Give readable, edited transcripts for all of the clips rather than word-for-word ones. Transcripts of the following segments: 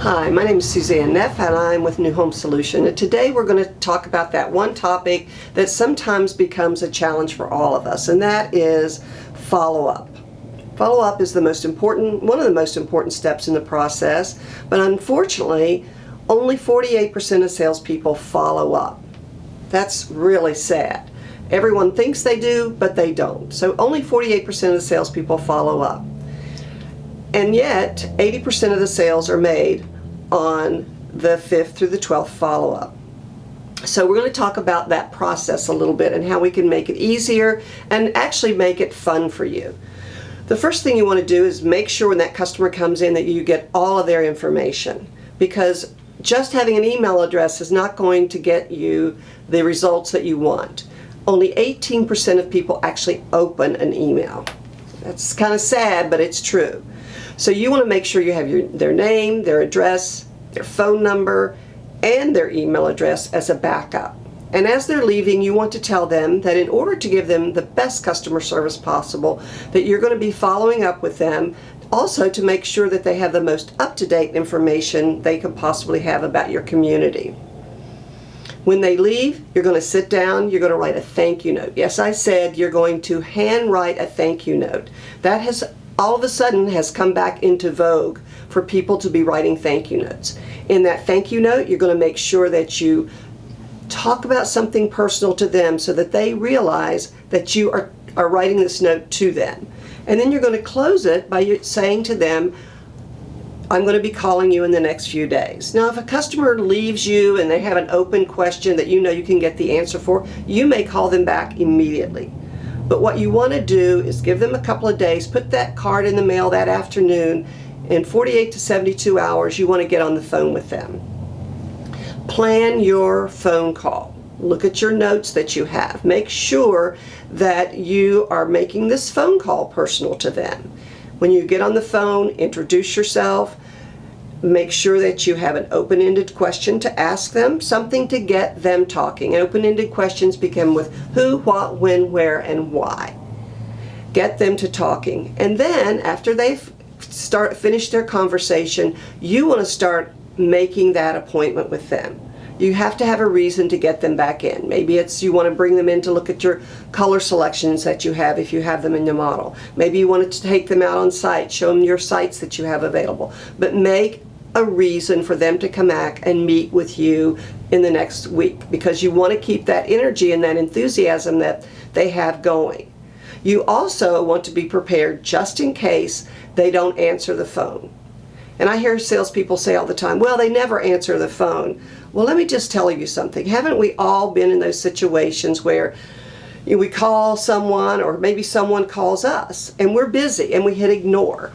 Hi, my name is Suzanne Neff and I'm with New Home Solution, and today we're going to talk about that one topic that sometimes becomes a challenge for all of us, and that is follow-up. Follow-up is one of the most important steps in the process, but unfortunately only 48% of salespeople follow up. That's really sad. Everyone thinks they do, but they don't. So only 48% of the salespeople follow up. And yet 80% of the sales are made on the 5th through the 12th follow-up. So we're going to talk about that process a little bit and how we can make it easier and actually make it fun for you. The first thing you want to do is make sure when that customer comes in that you get all of their information, because just having an email address is not going to get you the results that you want. Only 18% of people actually open an email. That's kind of sad, but it's true. So you want to make sure you have their name, their address, their phone number, and their email address as a backup. And as they're leaving, you want to tell them that in order to give them the best customer service possible, that you're going to be following up with them, also to make sure that they have the most up-to-date information they can possibly have about your community. When they leave, you're going to sit down, you're going to write a thank you note. Yes, I said you're going to handwrite a thank you note. That has all of a sudden has come back into vogue for people to be writing thank you notes. In that thank you note, you're going to make sure that you talk about something personal to them so that they realize that you are writing this note to them. And then you're going to close it by saying to them, I'm going to be calling you in the next few days. Now, if a customer leaves you and they have an open question that you know you can get the answer for, you may call them back immediately. But what you want to do is give them a couple of days, put that card in the mail that afternoon. In 48 to 72 hours, you want to get on the phone with them. Plan your phone call. Look at your notes that you have. Make sure that you are making this phone call personal to them. When you get on the phone, introduce yourself. Make sure that you have an open-ended question to ask them, something to get them talking. Open-ended questions begin with who, what, when, where, and why. Get them to talking. And then after they've finished their conversation, you want to start making that appointment with them. You have to have a reason to get them back in. Maybe it's you want to bring them in to look at your color selections that you have if you have them in your model. Maybe you want to take them out on site, show them your sites that you have available. But make a reason for them to come back and meet with you in the next week, because you want to keep that energy and that enthusiasm that they have going. You also want to be prepared just in case they don't answer the phone. And I hear salespeople say all the time, well, they never answer the phone. Well, let me just tell you something. Haven't we all been in those situations where we call someone, or maybe someone calls us and we're busy and we hit ignore?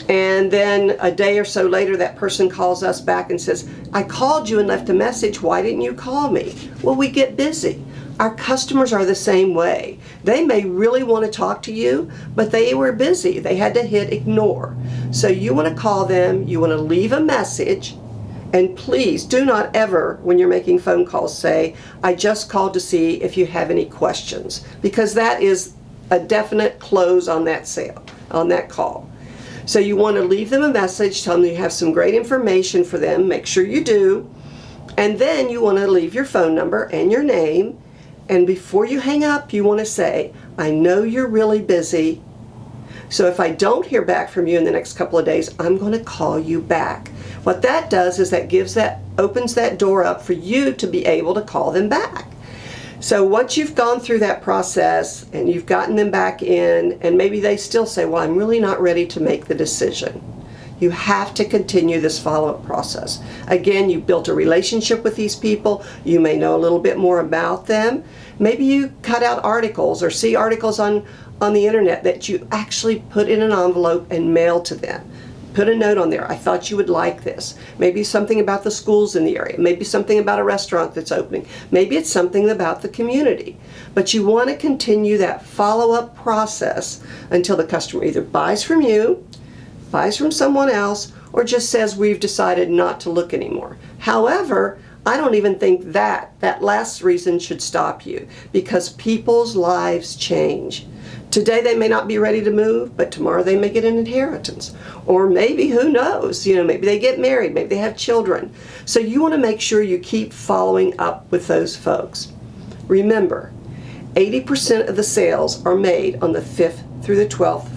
And then a day or so later, that person calls us back and says, I called you and left a message. Why didn't you call me? Well, we get busy. Our customers are the same way. They may really want to talk to you, but they were busy. They had to hit ignore. So you want to call them, you want to leave a message, and please do not ever, when you're making phone calls, say, I just called to see if you have any questions, because that is a definite close on that sale, on that call. So you want to leave them a message, tell them you have some great information for them, make sure you do, and then you want to leave your phone number and your name, and before you hang up, you want to say, I know you're really busy, so if I don't hear back from you in the next couple of days, I'm going to call you back. What that does is that opens that door up for you to be able to call them back. So once you've gone through that process and you've gotten them back in, and maybe they still say, well, I'm really not ready to make the decision, you have to continue this follow-up process. Again, you built a relationship with these people. You may know a little bit more about them. Maybe you cut out articles or see articles on the internet that you actually put in an envelope and mail to them. Put a note on there. I thought you would like this. Maybe something about the schools in the area. Maybe something about a restaurant that's opening. Maybe it's something about the community. But you want to continue that follow-up process until the customer either buys from you, buys from someone else, or just says we've decided not to look anymore. However, I don't even think that last reason should stop you, because people's lives change. Today they may not be ready to move, but tomorrow they may get an inheritance. Or maybe, who knows, maybe they get married, maybe they have children. So you want to make sure you keep following up with those folks. Remember, 80% of the sales are made on the 5th through the 12th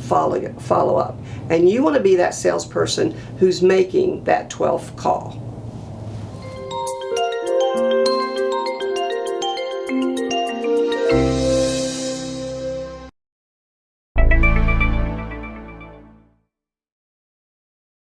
follow-up. And you want to be that salesperson who's making that 12th call.